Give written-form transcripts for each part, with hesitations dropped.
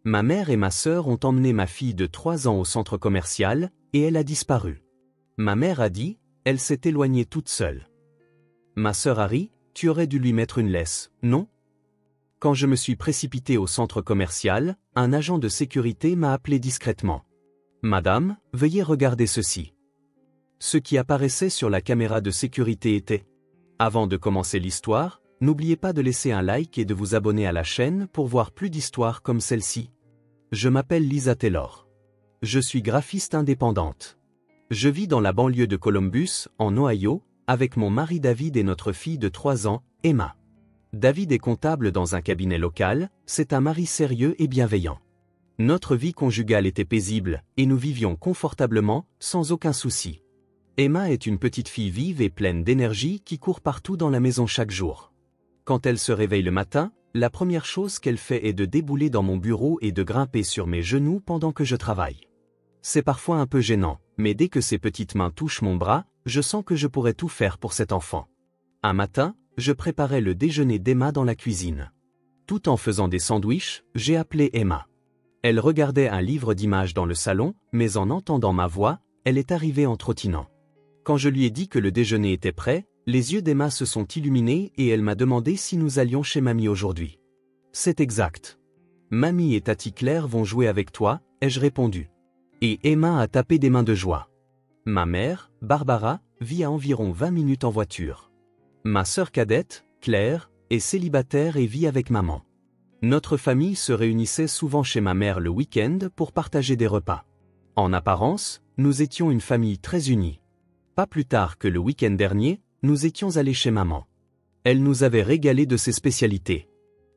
Ma mère et ma sœur ont emmené ma fille de 3 ans au centre commercial, et elle a disparu. Ma mère a dit, elle s'est éloignée toute seule. Ma sœur a ri, tu aurais dû lui mettre une laisse, non? Quand je me suis précipité au centre commercial, un agent de sécurité m'a appelé discrètement. Madame, veuillez regarder ceci. Ce qui apparaissait sur la caméra de sécurité était. Avant de commencer l'histoire, n'oubliez pas de laisser un like et de vous abonner à la chaîne pour voir plus d'histoires comme celle-ci. Je m'appelle Lisa Taylor. Je suis graphiste indépendante. Je vis dans la banlieue de Columbus, en Ohio, avec mon mari David et notre fille de 3 ans, Emma. David est comptable dans un cabinet local, c'est un mari sérieux et bienveillant. Notre vie conjugale était paisible, et nous vivions confortablement, sans aucun souci. Emma est une petite fille vive et pleine d'énergie qui court partout dans la maison chaque jour. Quand elle se réveille le matin, la première chose qu'elle fait est de débouler dans mon bureau et de grimper sur mes genoux pendant que je travaille. C'est parfois un peu gênant, mais dès que ses petites mains touchent mon bras, je sens que je pourrais tout faire pour cet enfant. Un matin, je préparais le déjeuner d'Emma dans la cuisine. Tout en faisant des sandwichs, j'ai appelé Emma. Elle regardait un livre d'images dans le salon, mais en entendant ma voix, elle est arrivée en trottinant. Quand je lui ai dit que le déjeuner était prêt, les yeux d'Emma se sont illuminés et elle m'a demandé si nous allions chez Mamie aujourd'hui. C'est exact. Mamie et Tati Claire vont jouer avec toi, ai-je répondu. Et Emma a tapé des mains de joie. Ma mère, Barbara, vit à environ 20 minutes en voiture. Ma sœur cadette, Claire, est célibataire et vit avec maman. Notre famille se réunissait souvent chez ma mère le week-end pour partager des repas. En apparence, nous étions une famille très unie. Pas plus tard que le week-end dernier, nous étions allés chez maman. Elle nous avait régalé de ses spécialités.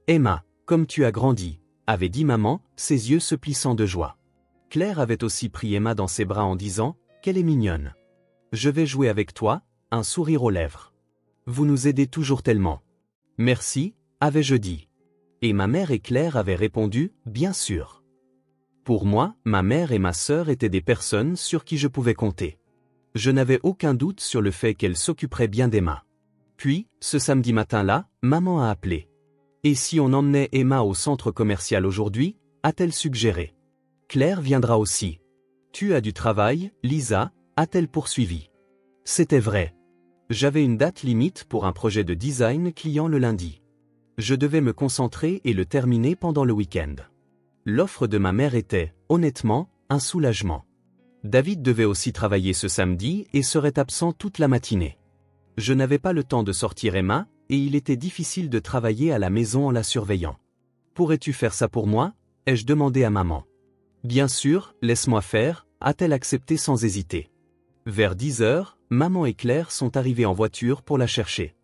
Emma, comme tu as grandi, avait dit maman, ses yeux se plissant de joie. Claire avait aussi pris Emma dans ses bras en disant, qu'elle est mignonne. Je vais jouer avec toi, un sourire aux lèvres. Vous nous aidez toujours tellement. Merci, avais-je dit. Et ma mère et Claire avaient répondu, bien sûr. Pour moi, ma mère et ma sœur étaient des personnes sur qui je pouvais compter. Je n'avais aucun doute sur le fait qu'elles s'occuperaient bien d'Emma. Puis, ce samedi matin-là, maman a appelé. Et si on emmenait Emma au centre commercial aujourd'hui, a-t-elle suggéré. Claire viendra aussi. Tu as du travail, Lisa, a-t-elle poursuivi. C'était vrai. J'avais une date limite pour un projet de design client le lundi. Je devais me concentrer et le terminer pendant le week-end. L'offre de ma mère était, honnêtement, un soulagement. David devait aussi travailler ce samedi et serait absent toute la matinée. Je n'avais pas le temps de sortir Emma, et il était difficile de travailler à la maison en la surveillant. Pourrais-tu faire ça pour moi? Ai-je demandé à maman. Bien sûr, laisse-moi faire, a-t-elle accepté sans hésiter. Vers 10 heures, maman et Claire sont arrivées en voiture pour la chercher.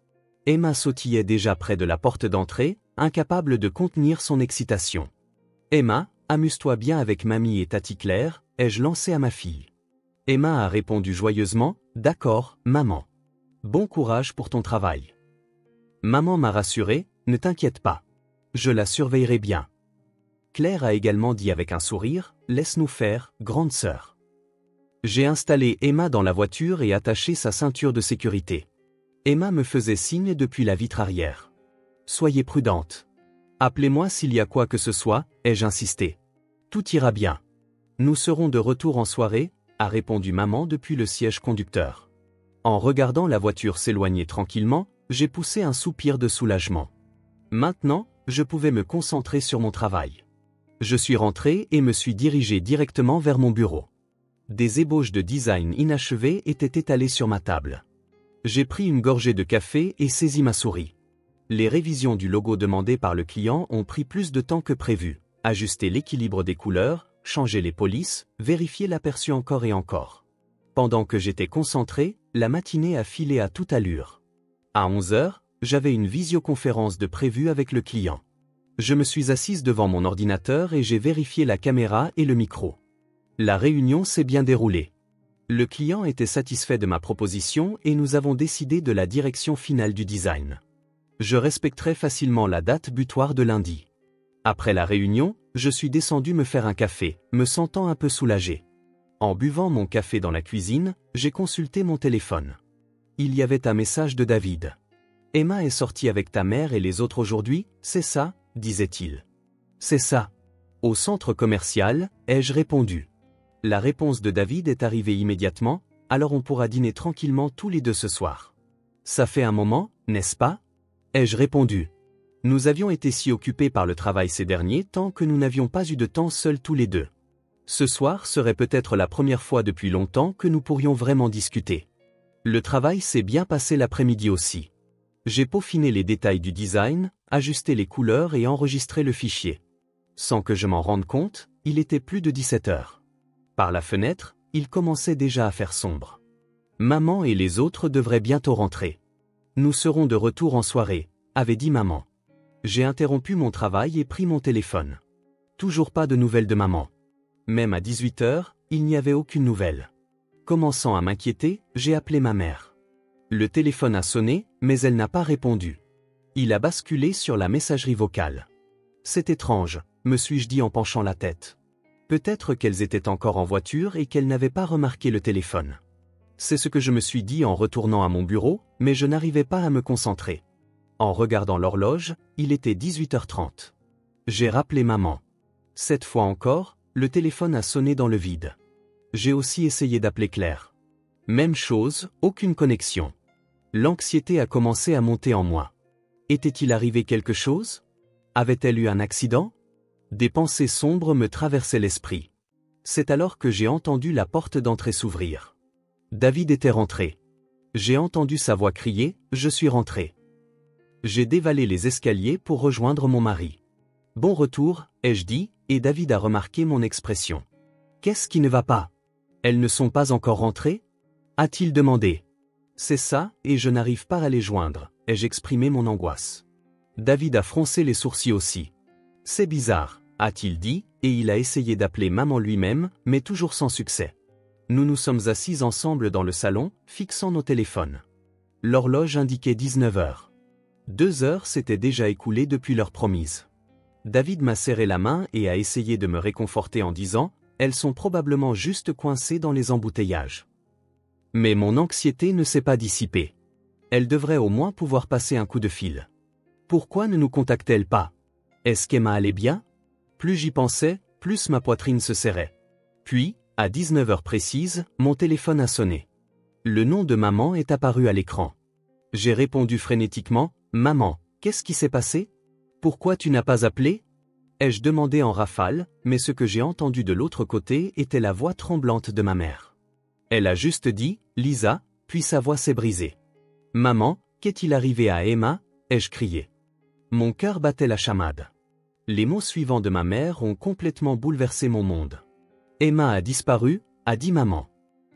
Emma sautillait déjà près de la porte d'entrée, incapable de contenir son excitation. Emma, amuse-toi bien avec mamie et Tati Claire, ai-je lancé à ma fille. Emma a répondu joyeusement, d'accord, maman. Bon courage pour ton travail. Maman m'a rassuré, ne t'inquiète pas. Je la surveillerai bien. Claire a également dit avec un sourire, laisse-nous faire, grande sœur. J'ai installé Emma dans la voiture et attaché sa ceinture de sécurité. Emma me faisait signe depuis la vitre arrière. Soyez prudente. Appelez-moi s'il y a quoi que ce soit, ai-je insisté. Tout ira bien. Nous serons de retour en soirée, a répondu maman depuis le siège conducteur. En regardant la voiture s'éloigner tranquillement, j'ai poussé un soupir de soulagement. Maintenant, je pouvais me concentrer sur mon travail. Je suis rentré et me suis dirigé directement vers mon bureau. Des ébauches de design inachevées étaient étalées sur ma table. J'ai pris une gorgée de café et saisi ma souris. Les révisions du logo demandé par le client ont pris plus de temps que prévu. Ajuster l'équilibre des couleurs, changer les polices, vérifier l'aperçu encore et encore. Pendant que j'étais concentré, la matinée a filé à toute allure. À 11 heures, j'avais une visioconférence de prévue avec le client. Je me suis assise devant mon ordinateur et j'ai vérifié la caméra et le micro. La réunion s'est bien déroulée. Le client était satisfait de ma proposition et nous avons décidé de la direction finale du design. Je respecterai facilement la date butoir de lundi. Après la réunion, je suis descendu me faire un café, me sentant un peu soulagé. En buvant mon café dans la cuisine, j'ai consulté mon téléphone. Il y avait un message de David. « Emma est sortie avec ta mère et les autres aujourd'hui, c'est ça ?» disait-il. « C'est ça. Au centre commercial, ai-je répondu. La réponse de David est arrivée immédiatement, alors on pourra dîner tranquillement tous les deux ce soir. Ça fait un moment, n'est-ce pas? Ai-je répondu. Nous avions été si occupés par le travail ces derniers temps que nous n'avions pas eu de temps seuls tous les deux. Ce soir serait peut-être la première fois depuis longtemps que nous pourrions vraiment discuter. Le travail s'est bien passé l'après-midi aussi. J'ai peaufiné les détails du design, ajusté les couleurs et enregistré le fichier. Sans que je m'en rende compte, il était plus de 17 heures. Par la fenêtre, il commençait déjà à faire sombre. Maman et les autres devraient bientôt rentrer. Nous serons de retour en soirée, avait dit maman. J'ai interrompu mon travail et pris mon téléphone. Toujours pas de nouvelles de maman. Même à 18 heures, il n'y avait aucune nouvelle. Commençant à m'inquiéter, j'ai appelé ma mère. Le téléphone a sonné, mais elle n'a pas répondu. Il a basculé sur la messagerie vocale. C'est étrange, me suis-je dit en penchant la tête. Peut-être qu'elles étaient encore en voiture et qu'elles n'avaient pas remarqué le téléphone. C'est ce que je me suis dit en retournant à mon bureau, mais je n'arrivais pas à me concentrer. En regardant l'horloge, il était 18h30. J'ai rappelé maman. Cette fois encore, le téléphone a sonné dans le vide. J'ai aussi essayé d'appeler Claire. Même chose, aucune connexion. L'anxiété a commencé à monter en moi. Était-il arrivé quelque chose? Avait-elle eu un accident? Des pensées sombres me traversaient l'esprit. C'est alors que j'ai entendu la porte d'entrée s'ouvrir. David était rentré. J'ai entendu sa voix crier « Je suis rentré ». J'ai dévalé les escaliers pour rejoindre mon mari. « Bon retour », ai-je dit, et David a remarqué mon expression. « Qu'est-ce qui ne va pas? Elles ne sont pas encore rentrées ?» a-t-il demandé. « C'est ça, et je n'arrive pas à les joindre », ai-je exprimé mon angoisse. David a froncé les sourcils aussi. « C'est bizarre », a-t-il dit, et il a essayé d'appeler maman lui-même, mais toujours sans succès. Nous nous sommes assis ensemble dans le salon, fixant nos téléphones. L'horloge indiquait 19 heures. 2 heures s'étaient déjà écoulées depuis l'heure promise. David m'a serré la main et a essayé de me réconforter en disant « Elles sont probablement juste coincées dans les embouteillages ». Mais mon anxiété ne s'est pas dissipée. Elle devrait au moins pouvoir passer un coup de fil. Pourquoi ne nous contacte-t-elle pas? Est-ce qu'Emma allait bien? Plus j'y pensais, plus ma poitrine se serrait. Puis, à 19 heures précises, mon téléphone a sonné. Le nom de maman est apparu à l'écran. J'ai répondu frénétiquement « Maman, qu'est-ce qui s'est passé? Pourquoi tu n'as pas appelé ?» ai-je demandé en rafale, mais ce que j'ai entendu de l'autre côté était la voix tremblante de ma mère. Elle a juste dit « Lisa », puis sa voix s'est brisée. « Maman, qu'est-il arrivé à Emma ?» ai-je crié. Mon cœur battait la chamade. Les mots suivants de ma mère ont complètement bouleversé mon monde. « Emma a disparu », a dit maman.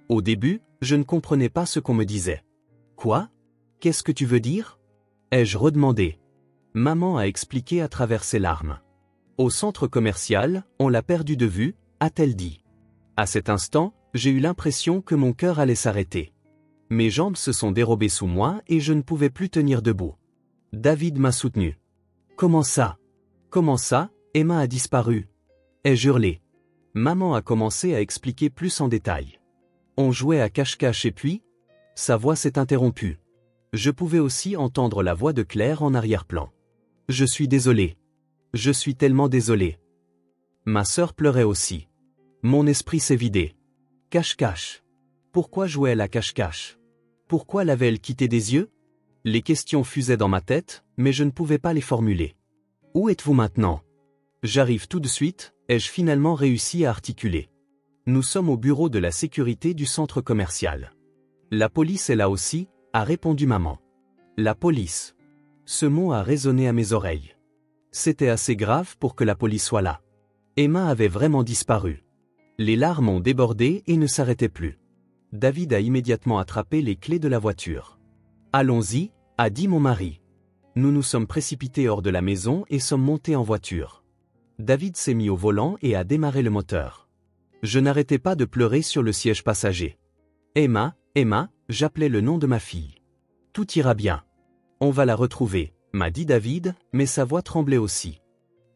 Au début, je ne comprenais pas ce qu'on me disait. « Quoi? Qu'est-ce que tu veux dire ?» ai-je redemandé. Maman a expliqué à travers ses larmes. Au centre commercial, on l'a perdu de vue, a-t-elle dit. À cet instant, j'ai eu l'impression que mon cœur allait s'arrêter. Mes jambes se sont dérobées sous moi et je ne pouvais plus tenir debout. David m'a soutenu. Comment ça? Comment ça, Emma a disparu? Ai-je hurlé. Maman a commencé à expliquer plus en détail. On jouait à cache-cache et puis, sa voix s'est interrompue. Je pouvais aussi entendre la voix de Claire en arrière-plan. Je suis désolé. Je suis tellement désolé. Ma sœur pleurait aussi. Mon esprit s'est vidé. Cache-cache. Pourquoi jouait-elle à cache-cache? Pourquoi l'avait-elle quitté des yeux? Les questions fusaient dans ma tête, mais je ne pouvais pas les formuler. Où êtes-vous maintenant? J'arrive tout de suite, ai-je finalement réussi à articuler. Nous sommes au bureau de la sécurité du centre commercial. La police est là aussi, a répondu maman. La police. Ce mot a résonné à mes oreilles. C'était assez grave pour que la police soit là. Emma avait vraiment disparu. Les larmes ont débordé et ne s'arrêtaient plus. David a immédiatement attrapé les clés de la voiture. Allons-y, a dit mon mari. Nous nous sommes précipités hors de la maison et sommes montés en voiture. David s'est mis au volant et a démarré le moteur. Je n'arrêtais pas de pleurer sur le siège passager. Emma, Emma, j'appelais le nom de ma fille. Tout ira bien. On va la retrouver, m'a dit David, mais sa voix tremblait aussi.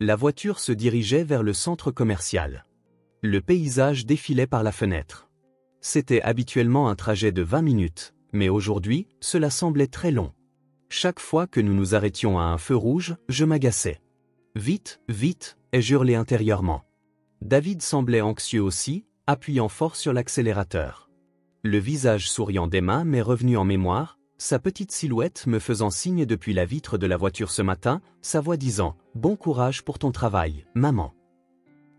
La voiture se dirigeait vers le centre commercial. Le paysage défilait par la fenêtre. C'était habituellement un trajet de 20 minutes, mais aujourd'hui, cela semblait très long. Chaque fois que nous nous arrêtions à un feu rouge, je m'agaçais. Vite, vite, ai-je hurlé intérieurement. David semblait anxieux aussi, appuyant fort sur l'accélérateur. Le visage souriant d'Emma m'est revenu en mémoire, sa petite silhouette me faisant signe depuis la vitre de la voiture ce matin, sa voix disant « Bon courage pour ton travail, maman ».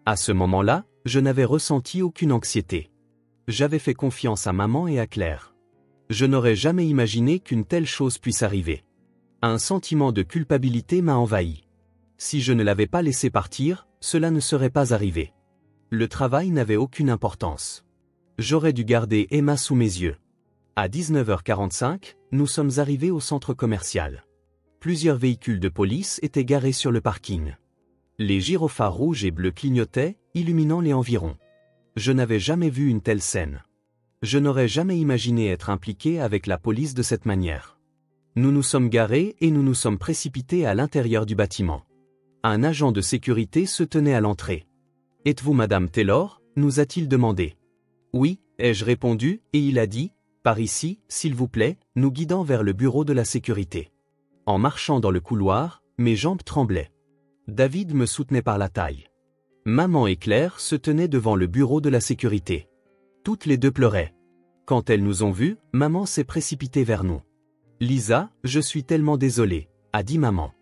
À ce moment-là, je n'avais ressenti aucune anxiété. J'avais fait confiance à maman et à Claire. Je n'aurais jamais imaginé qu'une telle chose puisse arriver. Un sentiment de culpabilité m'a envahi. Si je ne l'avais pas laissé partir, cela ne serait pas arrivé. Le travail n'avait aucune importance. J'aurais dû garder Emma sous mes yeux. À 19h45, nous sommes arrivés au centre commercial. Plusieurs véhicules de police étaient garés sur le parking. Les gyrophares rouges et bleus clignotaient, illuminant les environs. Je n'avais jamais vu une telle scène. Je n'aurais jamais imaginé être impliqué avec la police de cette manière. Nous nous sommes garés et nous nous sommes précipités à l'intérieur du bâtiment. Un agent de sécurité se tenait à l'entrée. « Êtes-vous Madame Taylor » nous a-t-il demandé. « Oui » ai-je répondu, et il a dit « Par ici, s'il vous plaît », nous guidant vers le bureau de la sécurité. En marchant dans le couloir, mes jambes tremblaient. David me soutenait par la taille. Maman et Claire se tenaient devant le bureau de la sécurité. Toutes les deux pleuraient. Quand elles nous ont vus, maman s'est précipitée vers nous. « Lisa, je suis tellement désolée », a dit maman.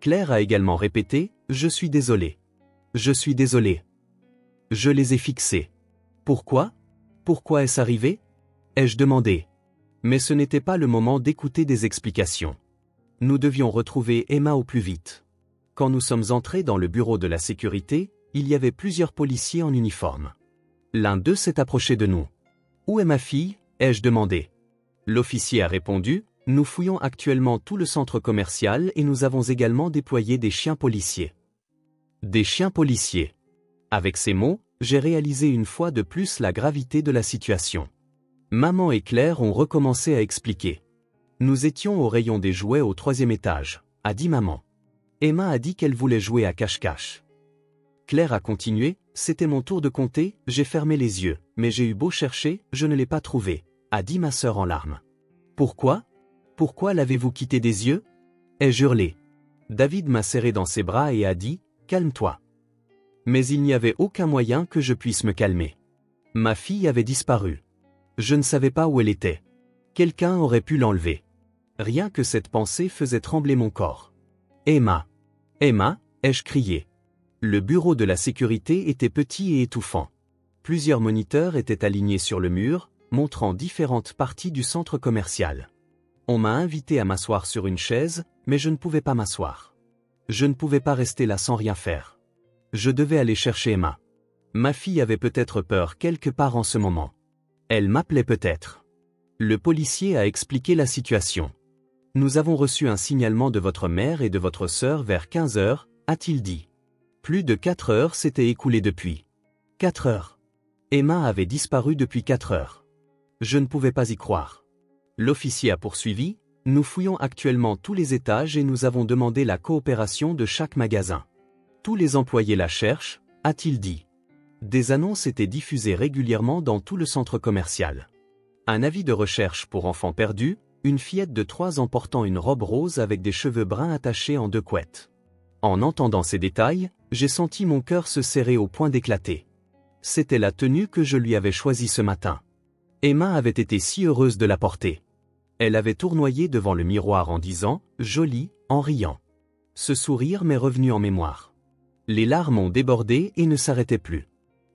Claire a également répété « Je suis désolée. Je suis désolée. » Je les ai fixés. « Pourquoi ? Pourquoi est-ce arrivé ?» ai-je demandé. Mais ce n'était pas le moment d'écouter des explications. Nous devions retrouver Emma au plus vite. Quand nous sommes entrés dans le bureau de la sécurité, il y avait plusieurs policiers en uniforme. L'un d'eux s'est approché de nous. « Où est ma fille ?» ai-je demandé. L'officier a répondu « Nous fouillons actuellement tout le centre commercial et nous avons également déployé des chiens policiers. » Des chiens policiers. Avec ces mots, j'ai réalisé une fois de plus la gravité de la situation. Maman et Claire ont recommencé à expliquer. « Nous étions au rayon des jouets au 3e étage, » a dit maman. Emma a dit qu'elle voulait jouer à cache-cache. Claire a continué, « C'était mon tour de compter, j'ai fermé les yeux, mais j'ai eu beau chercher, je ne l'ai pas trouvé, » a dit ma sœur en larmes. « Pourquoi ? Pourquoi l'avez-vous quitté des yeux ?» ai-je hurlé. David m'a serré dans ses bras et a dit, « Calme-toi. » Mais il n'y avait aucun moyen que je puisse me calmer. Ma fille avait disparu. Je ne savais pas où elle était. Quelqu'un aurait pu l'enlever. Rien que cette pensée faisait trembler mon corps. « Emma ! Emma !» ai-je crié. Le bureau de la sécurité était petit et étouffant. Plusieurs moniteurs étaient alignés sur le mur, montrant différentes parties du centre commercial. On m'a invité à m'asseoir sur une chaise, mais je ne pouvais pas m'asseoir. Je ne pouvais pas rester là sans rien faire. Je devais aller chercher Emma. Ma fille avait peut-être peur quelque part en ce moment. Elle m'appelait peut-être. Le policier a expliqué la situation. « Nous avons reçu un signalement de votre mère et de votre sœur vers 15 heures, a-t-il dit. Plus de 4 heures s'étaient écoulées depuis. 4 heures. Emma avait disparu depuis 4 heures. Je ne pouvais pas y croire. L'officier a poursuivi, « Nous fouillons actuellement tous les étages et nous avons demandé la coopération de chaque magasin. Tous les employés la cherchent, a-t-il dit. » Des annonces étaient diffusées régulièrement dans tout le centre commercial. Un avis de recherche pour enfants perdus, une fillette de 3 ans portant une robe rose avec des cheveux bruns attachés en 2 couettes. En entendant ces détails, j'ai senti mon cœur se serrer au point d'éclater. C'était la tenue que je lui avais choisie ce matin. Emma avait été si heureuse de la porter. Elle avait tournoyé devant le miroir en disant « Jolie », en riant. Ce sourire m'est revenu en mémoire. Les larmes ont débordé et ne s'arrêtaient plus.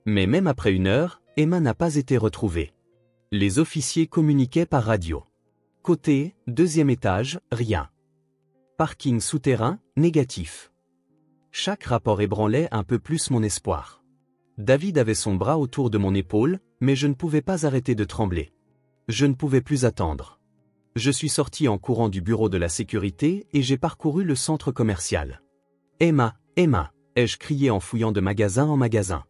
Mais même après 1 heure, Emma n'a pas été retrouvée. Les officiers communiquaient par radio. Côté, 2e étage, rien. Parking souterrain, négatif. Chaque rapport ébranlait un peu plus mon espoir. David avait son bras autour de mon épaule, mais je ne pouvais pas arrêter de trembler. Je ne pouvais plus attendre. Je suis sorti en courant du bureau de la sécurité et j'ai parcouru le centre commercial. « Emma, Emma !» ai-je crié en fouillant de magasin en magasin.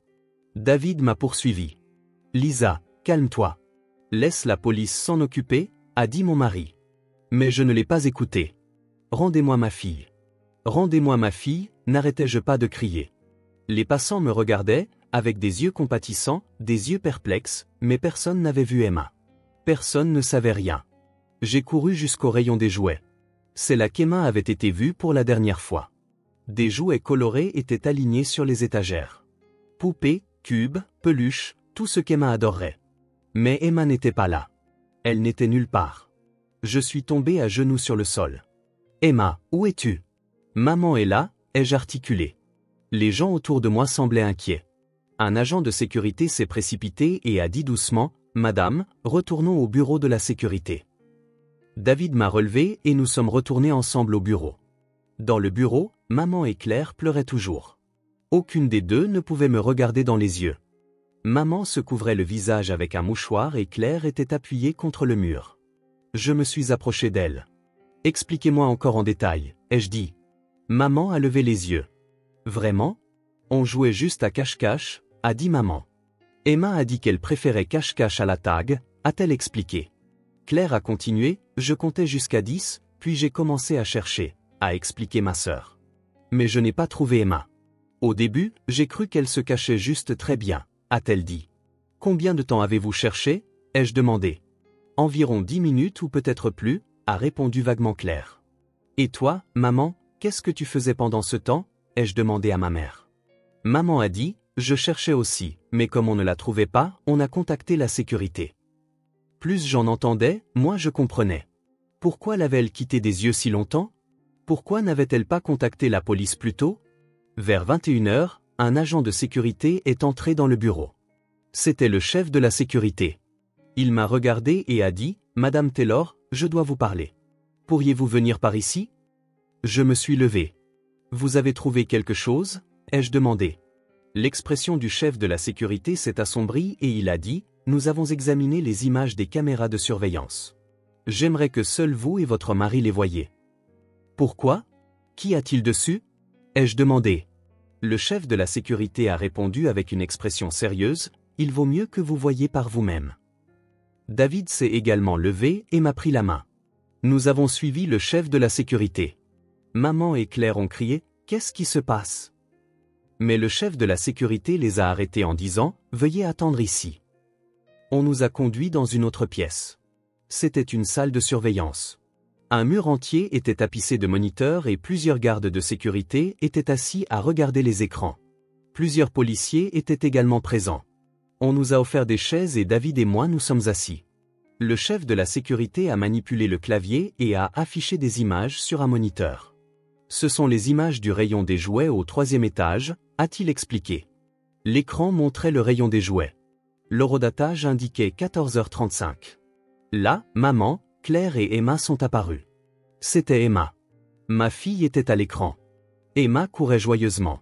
David m'a poursuivi. « Lisa, calme-toi. Laisse la police s'en occuper », a dit mon mari. Mais je ne l'ai pas écouté. « Rendez-moi ma fille. Rendez-moi ma fille », n'arrêtais-je pas de crier. Les passants me regardaient, avec des yeux compatissants, des yeux perplexes, mais personne n'avait vu Emma. Personne ne savait rien. J'ai couru jusqu'au rayon des jouets. C'est là qu'Emma avait été vue pour la dernière fois. Des jouets colorés étaient alignés sur les étagères. Poupées, cubes, peluches, tout ce qu'Emma adorerait. Mais Emma n'était pas là. Elle n'était nulle part. Je suis tombé à genoux sur le sol. Emma, où es-tu? Maman est là, ai-je articulé. Les gens autour de moi semblaient inquiets. Un agent de sécurité s'est précipité et a dit doucement, Madame, retournons au bureau de la sécurité. David m'a relevé et nous sommes retournés ensemble au bureau. Dans le bureau, maman et Claire pleuraient toujours. Aucune des deux ne pouvait me regarder dans les yeux. Maman se couvrait le visage avec un mouchoir et Claire était appuyée contre le mur. Je me suis approché d'elle. Expliquez-moi encore en détail, ai-je dit. Maman a levé les yeux. Vraiment? On jouait juste à cache-cache, a dit maman. Emma a dit qu'elle préférait cache-cache à la tag, a-t-elle expliqué. Claire a continué, je comptais jusqu'à 10, puis j'ai commencé à chercher, a expliqué ma sœur. Mais je n'ai pas trouvé Emma. Au début, j'ai cru qu'elle se cachait juste très bien, a-t-elle dit. Combien de temps avez-vous cherché? Ai-je demandé. Environ 10 minutes ou peut-être plus, a répondu vaguement Claire. Et toi, maman, qu'est-ce que tu faisais pendant ce temps? Ai-je demandé à ma mère. Maman a dit, je cherchais aussi, mais comme on ne la trouvait pas, on a contacté la sécurité. Plus j'en entendais, moins je comprenais. Pourquoi l'avait-elle quittée des yeux si longtemps? Pourquoi n'avait-elle pas contacté la police plus tôt? Vers 21h, un agent de sécurité est entré dans le bureau. C'était le chef de la sécurité. Il m'a regardé et a dit, Madame Taylor, je dois vous parler. Pourriez-vous venir par ici? Je me suis levé. Vous avez trouvé quelque chose? Ai-je demandé. L'expression du chef de la sécurité s'est assombrie et il a dit, nous avons examiné les images des caméras de surveillance. J'aimerais que seul vous et votre mari les voyiez. Pourquoi? Qui a-t-il dessus? Ai-je demandé. Le chef de la sécurité a répondu avec une expression sérieuse, il vaut mieux que vous voyiez par vous-même. David s'est également levé et m'a pris la main. Nous avons suivi le chef de la sécurité. Maman et Claire ont crié, qu'est-ce qui se passe? Mais le chef de la sécurité les a arrêtés en disant, veuillez attendre ici. On nous a conduits dans une autre pièce. C'était une salle de surveillance. Un mur entier était tapissé de moniteurs et plusieurs gardes de sécurité étaient assis à regarder les écrans. Plusieurs policiers étaient également présents. On nous a offert des chaises et David et moi nous sommes assis. Le chef de la sécurité a manipulé le clavier et a affiché des images sur un moniteur. Ce sont les images du rayon des jouets au 3e étage, a-t-il expliqué. L'écran montrait le rayon des jouets. L'horodatage indiquait 14h35. Là, maman, Claire et Emma sont apparues. C'était Emma. Ma fille était à l'écran. Emma courait joyeusement.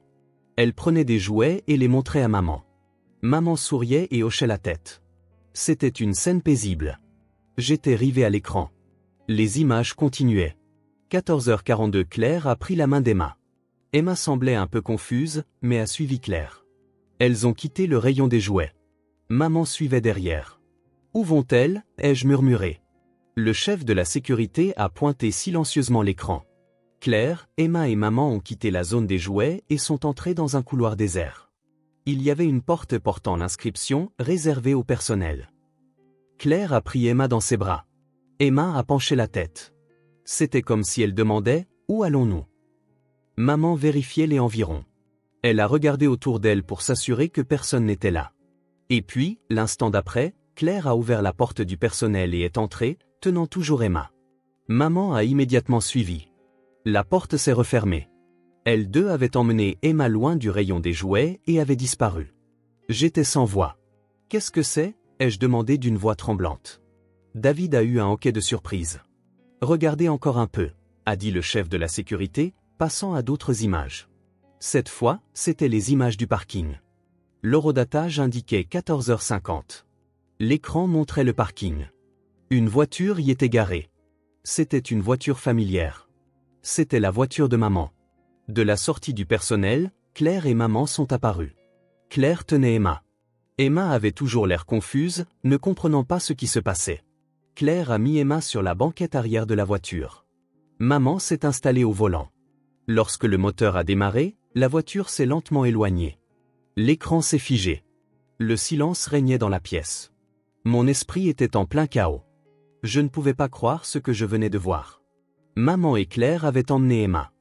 Elle prenait des jouets et les montrait à maman. Maman souriait et hochait la tête. C'était une scène paisible. J'étais rivé à l'écran. Les images continuaient. 14h42 Claire a pris la main d'Emma. Emma semblait un peu confuse, mais a suivi Claire. Elles ont quitté le rayon des jouets. Maman suivait derrière. Où vont-elles? Ai-je murmuré. Le chef de la sécurité a pointé silencieusement l'écran. Claire, Emma et maman ont quitté la zone des jouets et sont entrés dans un couloir désert. Il y avait une porte portant l'inscription « Réservée au personnel ». Claire a pris Emma dans ses bras. Emma a penché la tête. C'était comme si elle demandait « Où allons-nous » Maman vérifiait les environs. Elle a regardé autour d'elle pour s'assurer que personne n'était là. Et puis, l'instant d'après, Claire a ouvert la porte du personnel et est entrée, tenant toujours Emma. Maman a immédiatement suivi. La porte s'est refermée. Elles deux avaient emmené Emma loin du rayon des jouets et avaient disparu. J'étais sans voix. Qu'est-ce que c'est? Ai-je demandé d'une voix tremblante. David a eu un hoquet de surprise. Regardez encore un peu, a dit le chef de la sécurité, passant à d'autres images. Cette fois, c'étaient les images du parking. L'horodatage indiquait 14h50. L'écran montrait le parking. Une voiture y était garée. C'était une voiture familière. C'était la voiture de maman. De la sortie du personnel, Claire et maman sont apparues. Claire tenait Emma. Emma avait toujours l'air confuse, ne comprenant pas ce qui se passait. Claire a mis Emma sur la banquette arrière de la voiture. Maman s'est installée au volant. Lorsque le moteur a démarré, la voiture s'est lentement éloignée. L'écran s'est figé. Le silence régnait dans la pièce. Mon esprit était en plein chaos. Je ne pouvais pas croire ce que je venais de voir. Maman et Claire avaient emmené Emma.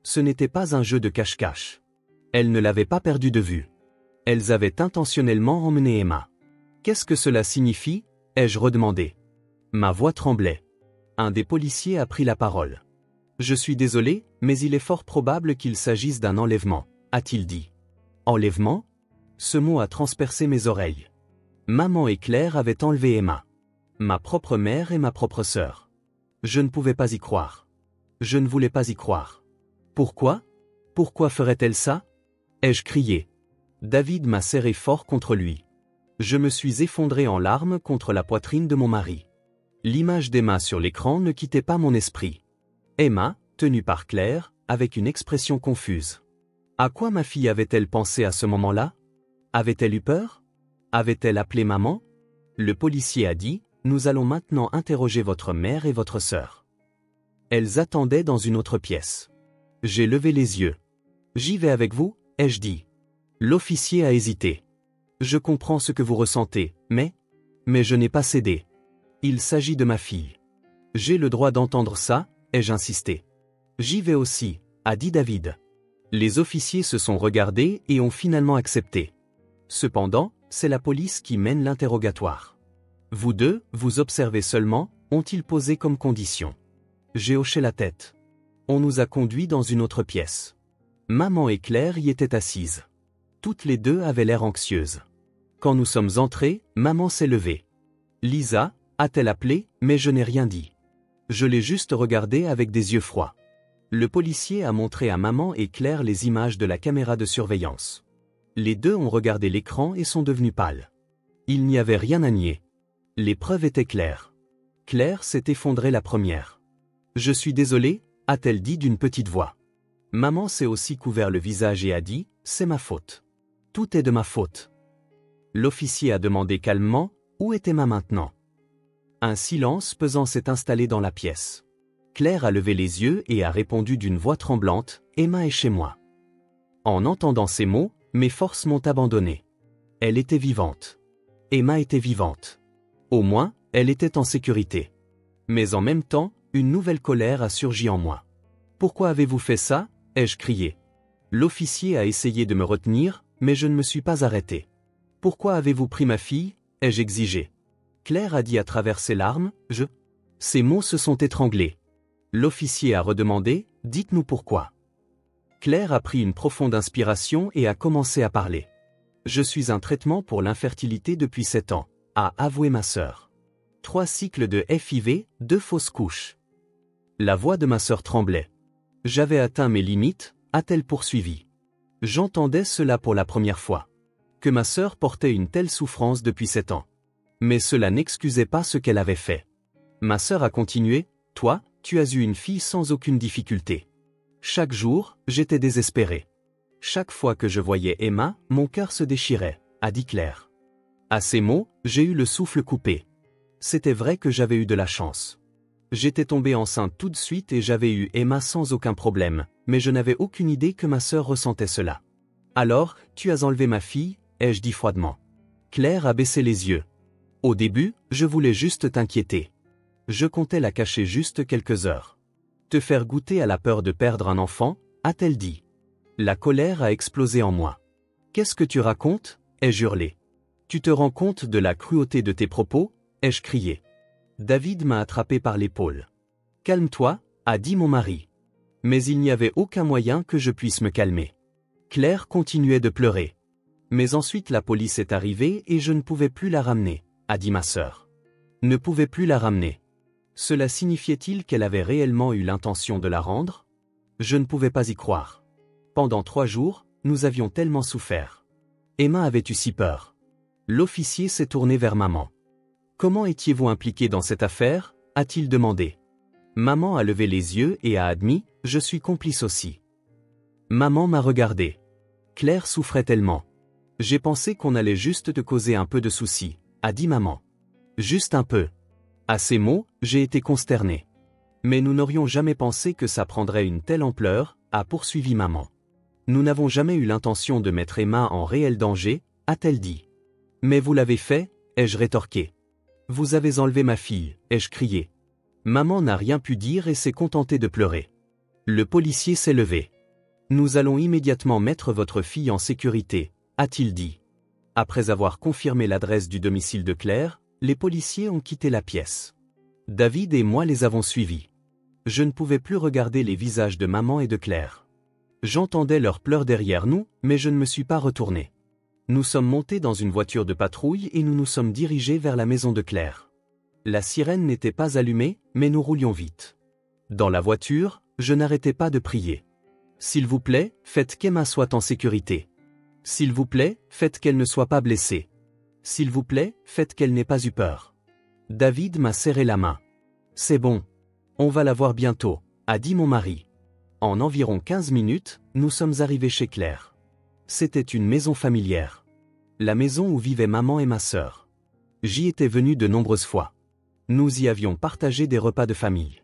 Ce n'était pas un jeu de cache-cache. Elle ne l'avait pas perdue de vue. Elles avaient intentionnellement emmené Emma. Qu'est-ce que cela signifie? Ai-je redemandé. Ma voix tremblait. Un des policiers a pris la parole. Je suis désolé, mais il est fort probable qu'il s'agisse d'un enlèvement, a-t-il dit. Enlèvement? Ce mot a transpercé mes oreilles. Maman et Claire avaient enlevé Emma. Ma propre mère et ma propre sœur. Je ne pouvais pas y croire. Je ne voulais pas y croire. Pourquoi? Pourquoi ferait-elle ça? Ai-je crié. David m'a serré fort contre lui. Je me suis effondré en larmes contre la poitrine de mon mari. L'image d'Emma sur l'écran ne quittait pas mon esprit. Emma, tenue par Claire, avec une expression confuse. À quoi ma fille avait-elle pensé à ce moment-là? Avait-elle eu peur? Avait-elle appelé maman? Le policier a dit, nous allons maintenant interroger votre mère et votre sœur. Elles attendaient dans une autre pièce. J'ai levé les yeux. J'y vais avec vous, ai-je dit. L'officier a hésité. Je comprends ce que vous ressentez, mais je n'ai pas cédé. Il s'agit de ma fille. J'ai le droit d'entendre ça, ai-je insisté. J'y vais aussi, a dit David. Les officiers se sont regardés et ont finalement accepté. Cependant, c'est la police qui mène l'interrogatoire. Vous deux, vous observez seulement, ont-ils posé comme condition. J'ai hoché la tête. On nous a conduits dans une autre pièce. Maman et Claire y étaient assises. Toutes les deux avaient l'air anxieuses. Quand nous sommes entrés, maman s'est levée. Lisa, a-t-elle appelé, mais je n'ai rien dit. Je l'ai juste regardée avec des yeux froids. Le policier a montré à maman et Claire les images de la caméra de surveillance. Les deux ont regardé l'écran et sont devenus pâles. Il n'y avait rien à nier. Les preuves étaient claires. Claire s'est effondrée la première. Je suis désolée, a-t-elle dit d'une petite voix. Maman s'est aussi couvert le visage et a dit, c'est ma faute. Tout est de ma faute. L'officier a demandé calmement, où est Emma maintenant? Un silence pesant s'est installé dans la pièce. Claire a levé les yeux et a répondu d'une voix tremblante, Emma est chez moi. En entendant ces mots, mes forces m'ont abandonné. Elle était vivante. Emma était vivante. Au moins, elle était en sécurité. Mais en même temps, une nouvelle colère a surgi en moi. Pourquoi avez-vous fait ça? Ai-je crié. L'officier a essayé de me retenir, mais je ne me suis pas arrêté. Pourquoi avez-vous pris ma fille? Ai-je exigé. Claire a dit à travers ses larmes, Ses mots se sont étranglés. L'officier a redemandé, dites-nous pourquoi. Claire a pris une profonde inspiration et a commencé à parler. Je suis un traitement pour l'infertilité depuis 7 ans, a avoué ma sœur. 3 cycles de FIV, 2 fausses couches. La voix de ma sœur tremblait. J'avais atteint mes limites, a-t-elle poursuivi. J'entendais cela pour la première fois. Que ma sœur portait une telle souffrance depuis 7 ans. Mais cela n'excusait pas ce qu'elle avait fait. Ma sœur a continué, toi, tu as eu une fille sans aucune difficulté. Chaque jour, j'étais désespéré. Chaque fois que je voyais Emma, mon cœur se déchirait, a dit Claire. À ces mots, j'ai eu le souffle coupé. C'était vrai que j'avais eu de la chance. J'étais tombée enceinte tout de suite et j'avais eu Emma sans aucun problème, mais je n'avais aucune idée que ma sœur ressentait cela. Alors, tu as enlevé ma fille, ai-je dit froidement. Claire a baissé les yeux. Au début, je voulais juste t'inquiéter. Je comptais la cacher juste quelques heures. Te faire goûter à la peur de perdre un enfant, a-t-elle dit. La colère a explosé en moi. Qu'est-ce que tu racontes? Ai-je hurlé. Tu te rends compte de la cruauté de tes propos? Ai-je crié. David m'a attrapé par l'épaule. Calme-toi, a dit mon mari. Mais il n'y avait aucun moyen que je puisse me calmer. Claire continuait de pleurer. Mais ensuite la police est arrivée et je ne pouvais plus la ramener, a dit ma sœur. Ne pouvais plus la ramener. Cela signifiait-il qu'elle avait réellement eu l'intention de la rendre? Je ne pouvais pas y croire. Pendant 3 jours, nous avions tellement souffert. Emma avait eu si peur. L'officier s'est tourné vers maman. Comment étiez-vous impliqué dans cette affaire? A-t-il demandé. Maman a levé les yeux et a admis, je suis complice aussi. Maman m'a regardé. Claire souffrait tellement. J'ai pensé qu'on allait juste te causer un peu de soucis, a dit maman. Juste un peu. À ces mots, j'ai été consterné. Mais nous n'aurions jamais pensé que ça prendrait une telle ampleur, a poursuivi maman. Nous n'avons jamais eu l'intention de mettre Emma en réel danger, a-t-elle dit. Mais vous l'avez fait, ai-je rétorqué. Vous avez enlevé ma fille, ai-je crié. Maman n'a rien pu dire et s'est contentée de pleurer. Le policier s'est levé. Nous allons immédiatement mettre votre fille en sécurité, a-t-il dit. Après avoir confirmé l'adresse du domicile de Claire, les policiers ont quitté la pièce. David et moi les avons suivis. Je ne pouvais plus regarder les visages de maman et de Claire. J'entendais leurs pleurs derrière nous, mais je ne me suis pas retourné. Nous sommes montés dans une voiture de patrouille et nous nous sommes dirigés vers la maison de Claire. La sirène n'était pas allumée, mais nous roulions vite. Dans la voiture, je n'arrêtais pas de prier. S'il vous plaît, faites qu'Emma soit en sécurité. S'il vous plaît, faites qu'elle ne soit pas blessée. S'il vous plaît, faites qu'elle n'ait pas eu peur. David m'a serré la main. C'est bon. On va la voir bientôt, a dit mon mari. En environ 15 minutes, nous sommes arrivés chez Claire. C'était une maison familière. La maison où vivaient maman et ma sœur. J'y étais venu de nombreuses fois. Nous y avions partagé des repas de famille.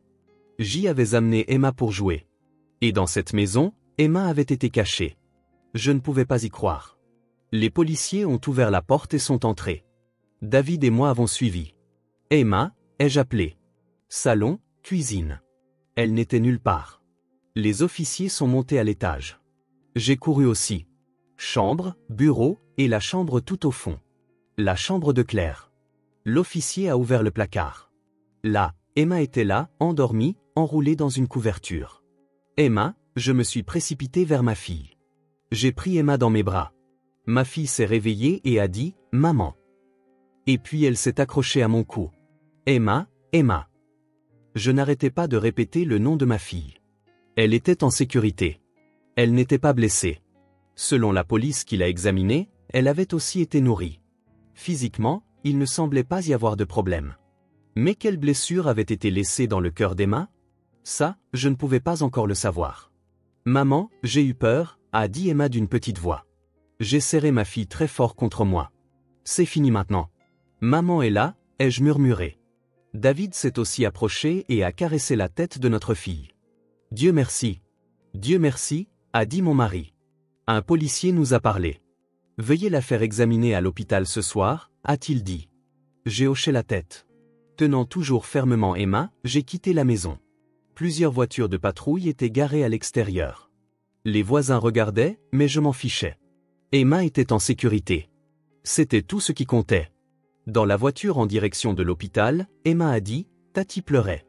J'y avais amené Emma pour jouer. Et dans cette maison, Emma avait été cachée. Je ne pouvais pas y croire. Les policiers ont ouvert la porte et sont entrés. David et moi avons suivi. Emma, ai-je appelé. Salon, cuisine. Elle n'était nulle part. Les officiers sont montés à l'étage. J'ai couru aussi. Chambre, bureau, et la chambre tout au fond. La chambre de Claire. L'officier a ouvert le placard. Là, Emma était là, endormie, enroulée dans une couverture. Emma, je me suis précipité vers ma fille. J'ai pris Emma dans mes bras. Ma fille s'est réveillée et a dit « Maman ». Et puis elle s'est accrochée à mon cou. « Emma, Emma ». Je n'arrêtais pas de répéter le nom de ma fille. Elle était en sécurité. Elle n'était pas blessée. Selon la police qui l'a examinée, elle avait aussi été nourrie. Physiquement, il ne semblait pas y avoir de problème. Mais quelle blessure avait été laissée dans le cœur d'Emma? Ça, je ne pouvais pas encore le savoir. « Maman, j'ai eu peur », a dit Emma d'une petite voix. J'ai serré ma fille très fort contre moi. C'est fini maintenant. Maman est là, ai-je murmuré. David s'est aussi approché et a caressé la tête de notre fille. Dieu merci, a dit mon mari. Un policier nous a parlé. Veuillez la faire examiner à l'hôpital ce soir, a-t-il dit. J'ai hoché la tête. Tenant toujours fermement Emma, j'ai quitté la maison. Plusieurs voitures de patrouille étaient garées à l'extérieur. Les voisins regardaient, mais je m'en fichais. Emma était en sécurité. C'était tout ce qui comptait. Dans la voiture en direction de l'hôpital, Emma a dit « Tati pleurait ».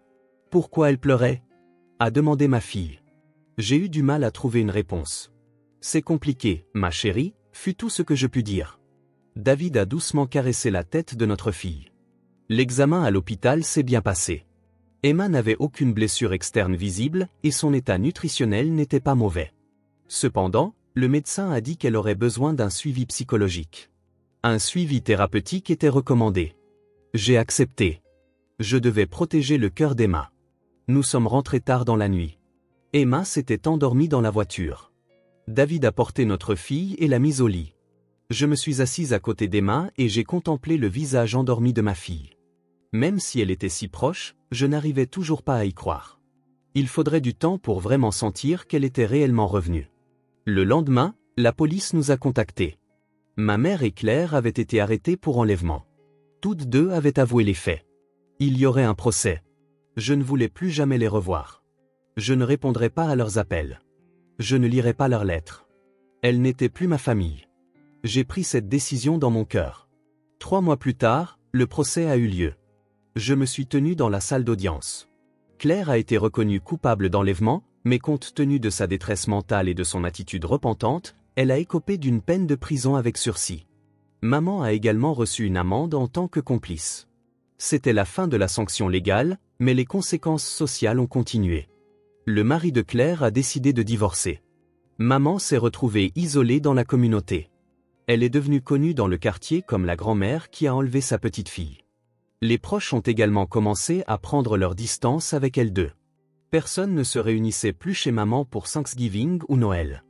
Pourquoi elle pleurait? A demandé ma fille. J'ai eu du mal à trouver une réponse. C'est compliqué, ma chérie, fut tout ce que je pus dire. David a doucement caressé la tête de notre fille. L'examen à l'hôpital s'est bien passé. Emma n'avait aucune blessure externe visible et son état nutritionnel n'était pas mauvais. Cependant, le médecin a dit qu'elle aurait besoin d'un suivi psychologique. Un suivi thérapeutique était recommandé. J'ai accepté. Je devais protéger le cœur d'Emma. Nous sommes rentrés tard dans la nuit. Emma s'était endormie dans la voiture. David a porté notre fille et l'a mise au lit. Je me suis assise à côté d'Emma et j'ai contemplé le visage endormi de ma fille. Même si elle était si proche, je n'arrivais toujours pas à y croire. Il faudrait du temps pour vraiment sentir qu'elle était réellement revenue. Le lendemain, la police nous a contactés. Ma mère et Claire avaient été arrêtées pour enlèvement. Toutes deux avaient avoué les faits. Il y aurait un procès. Je ne voulais plus jamais les revoir. Je ne répondrais pas à leurs appels. Je ne lirais pas leurs lettres. Elles n'étaient plus ma famille. J'ai pris cette décision dans mon cœur. 3 mois plus tard, le procès a eu lieu. Je me suis tenu dans la salle d'audience. Claire a été reconnue coupable d'enlèvement, mais compte tenu de sa détresse mentale et de son attitude repentante, elle a écopé d'une peine de prison avec sursis. Maman a également reçu une amende en tant que complice. C'était la fin de la sanction légale, mais les conséquences sociales ont continué. Le mari de Claire a décidé de divorcer. Maman s'est retrouvée isolée dans la communauté. Elle est devenue connue dans le quartier comme la grand-mère qui a enlevé sa petite fille. Les proches ont également commencé à prendre leur distance avec elles deux. Personne ne se réunissait plus chez maman pour Thanksgiving ou Noël.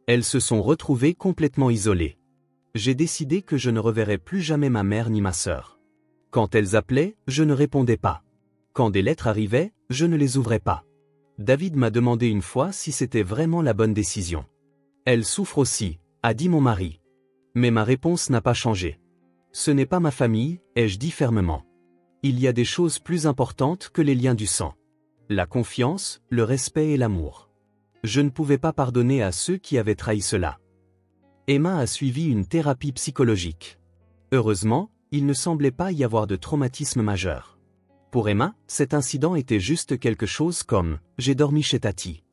Elles se sont retrouvées complètement isolées. J'ai décidé que je ne reverrais plus jamais ma mère ni ma sœur. Quand elles appelaient, je ne répondais pas. Quand des lettres arrivaient, je ne les ouvrais pas. David m'a demandé une fois si c'était vraiment la bonne décision. Elle souffre aussi, a dit mon mari. Mais ma réponse n'a pas changé. Ce n'est pas ma famille, ai-je dit fermement. Il y a des choses plus importantes que les liens du sang. La confiance, le respect et l'amour. Je ne pouvais pas pardonner à ceux qui avaient trahi cela. Emma a suivi une thérapie psychologique. Heureusement, il ne semblait pas y avoir de traumatisme majeur. Pour Emma, cet incident était juste quelque chose comme « j'ai dormi chez Tati ».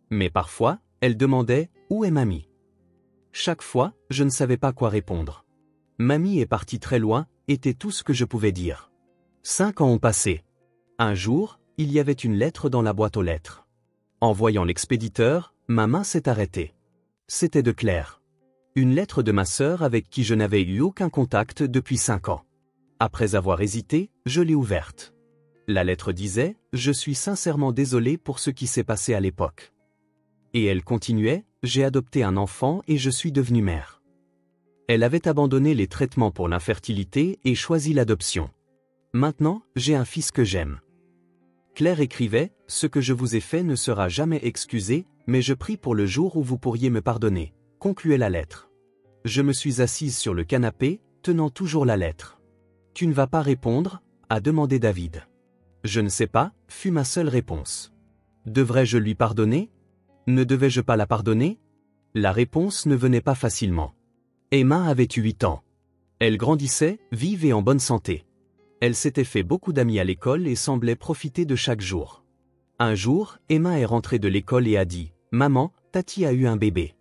Mais parfois, elle demandait « où est Mamie ?» Chaque fois, je ne savais pas quoi répondre. « Mamie est partie très loin » était tout ce que je pouvais dire. 5 ans ont passé. Un jour, il y avait une lettre dans la boîte aux lettres. En voyant l'expéditeur, ma main s'est arrêtée. C'était de Claire. Une lettre de ma sœur avec qui je n'avais eu aucun contact depuis 5 ans. Après avoir hésité, je l'ai ouverte. La lettre disait « Je suis sincèrement désolé pour ce qui s'est passé à l'époque ». Et elle continuait « J'ai adopté un enfant et je suis devenue mère ». Elle avait abandonné les traitements pour l'infertilité et choisi l'adoption. Maintenant, j'ai un fils que j'aime. Claire écrivait « Ce que je vous ai fait ne sera jamais excusé, mais je prie pour le jour où vous pourriez me pardonner », concluait la lettre. Je me suis assise sur le canapé, tenant toujours la lettre. « Tu ne vas pas répondre ?» a demandé David. « Je ne sais pas » fut ma seule réponse. « Devrais-je lui pardonner ? Ne devais-je pas la pardonner ? » La réponse ne venait pas facilement. Emma avait eu 8 ans. Elle grandissait, vive et en bonne santé. Elle s'était fait beaucoup d'amis à l'école et semblait profiter de chaque jour. Un jour, Emma est rentrée de l'école et a dit « Maman, Tati a eu un bébé ».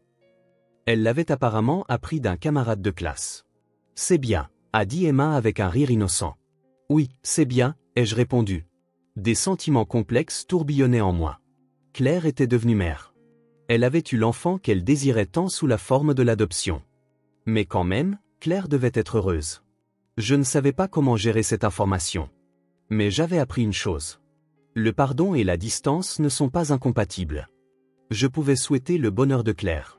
Elle l'avait apparemment appris d'un camarade de classe. « C'est bien », a dit Emma avec un rire innocent. « Oui, c'est bien », ai-je répondu. Des sentiments complexes tourbillonnaient en moi. Claire était devenue mère. Elle avait eu l'enfant qu'elle désirait tant sous la forme de l'adoption. Mais quand même, Claire devait être heureuse. Je ne savais pas comment gérer cette information. Mais j'avais appris une chose. Le pardon et la distance ne sont pas incompatibles. Je pouvais souhaiter le bonheur de Claire.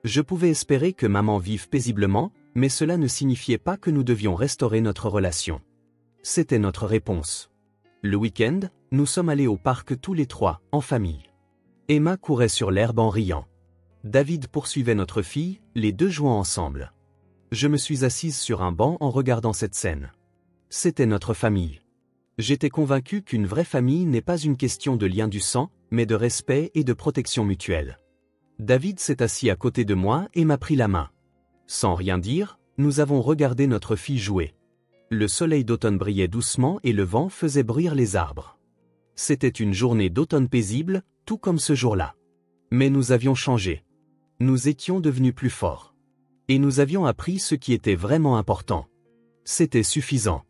Je pouvais espérer que maman vive paisiblement, mais cela ne signifiait pas que nous devions restaurer notre relation. C'était notre réponse. Le week-end, nous sommes allés au parc tous les trois, en famille. Emma courait sur l'herbe en riant. David poursuivait notre fille, les deux jouant ensemble. Je me suis assise sur un banc en regardant cette scène. C'était notre famille. J'étais convaincu qu'une vraie famille n'est pas une question de lien du sang, mais de respect et de protection mutuelle. David s'est assis à côté de moi et m'a pris la main. Sans rien dire, nous avons regardé notre fille jouer. Le soleil d'automne brillait doucement et le vent faisait bruire les arbres. C'était une journée d'automne paisible, tout comme ce jour-là. Mais nous avions changé. Nous étions devenus plus forts. Et nous avions appris ce qui était vraiment important. C'était suffisant.